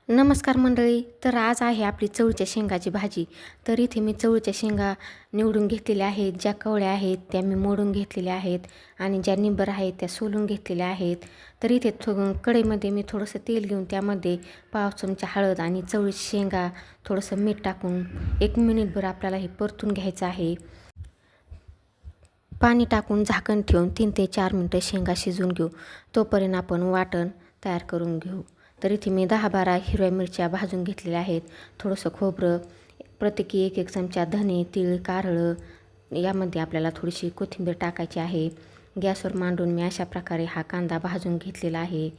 नमस्कार मंडळी. तर आज आहे आपली चवळीच्या शेंगाची भाजी. तर इथे मी चवळीच्या शेंगा निवडून घेतलेल्या आहेत. ज्या कवळ्या आहेत त्या मी मोडून घेतलेल्या आहेत आणि ज्या निब्बर आहेत त्या सोलून घेतलेल्या आहेत. तर इथे कढईमध्ये मी थोडंसं तेल घेऊन त्यामध्ये पाव चमचा हळद आणि चवळीची शेंगा थोडंसं मीठ टाकून 1 मिनिटभर आपल्याला हे परतून घ्यायचं आहे. पाणी टाकून झाकण ठेवून 3 ते 4 मिनटं शेंगा शिजवून घेऊ. तोपर्यंत आपण वाटण तयार करून घेऊ. तर इथे मी 10-12 हिरव्या मिरच्या भाजून घेतलेल्या आहेत. थोडंसं खोबरं, प्रत्येकी 1-1 चमचा धने, तीळ, कारळं, यामध्ये आपल्याला थोडीशी कोथिंबीर टाकायची आहे. गॅसवर मांडून मी अशा प्रकारे हा कांदा भाजून घेतलेला आहे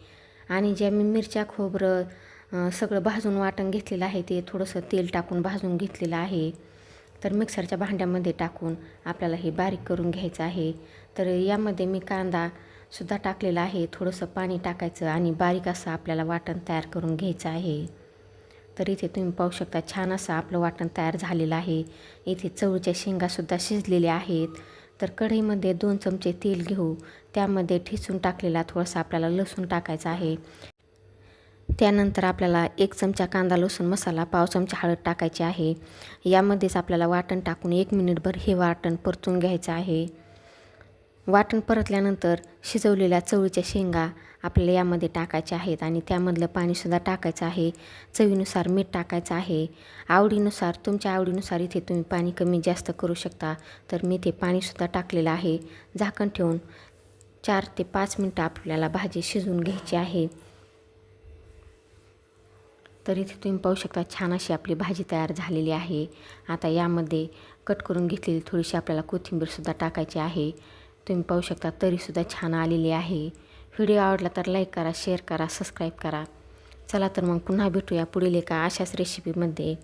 आणि ज्या मी मिरच्या, खोबरं सगळं भाजून वाटण घेतलेलं आहे ते थोडंसं तेल टाकून भाजून घेतलेलं आहे. तर मिक्सरच्या भांड्यामध्ये टाकून आपल्याला हे बारीक करून घ्यायचं आहे. तर यामध्ये मी कांदासुद्धा टाकलेला आहे. थोडंसं पाणी टाकायचं आणि बारीक असं आपल्याला वाटण तयार करून घ्यायचं आहे. तर इथे तुम्ही पाहू शकता छान असं आपलं वाटण तयार झालेलं आहे. इथे चवळीच्या शेंगासुद्धा शिजलेल्या आहेत. तर कढईमध्ये 2 चमचे तेल घेऊ. त्यामध्ये ठेचून टाकलेला थोडासा आपल्याला लसूण टाकायचा आहे. त्यानंतर आपल्याला 1 चमचा कांदा लसूण मसाला, पाव चमचा हळद टाकायची आहे. यामध्येच आपल्याला वाटण टाकून 1 मिनिटभर हे वाटण परतून घ्यायचं आहे. वाटण परतल्यानंतर शिजवलेल्या चवळीच्या शेंगा आपल्याला यामध्ये टाकायच्या आहेत आणि त्यामधलं पाणीसुद्धा टाकायचं आहे. चवीनुसार मीठ टाकायचं आहे. आवडीनुसार, तुमच्या आवडीनुसार इथे तुम्ही पाणी कमी जास्त करू शकता. तर मी ते पाणीसुद्धा टाकलेलं आहे. झाकण ठेवून 4 ते 5 मिनटं आपल्याला भाजी शिजवून घ्यायची आहे. तर इथे तुम्ही पाहू शकता छान अशी आपली भाजी तयार झालेली आहे. आता यामध्ये कट करून घेतलेली थोडीशी आपल्याला कोथिंबीरसुद्धा टाकायची आहे. तुम्ही पाहू शकता तरीसुद्धा छान आलेली आहे. व्हिडिओ आवडला तर लाईक करा, शेअर करा, सबस्क्राईब करा. चला तर मग पुन्हा भेटूया पुढील एका अशाच रेसिपीमध्ये.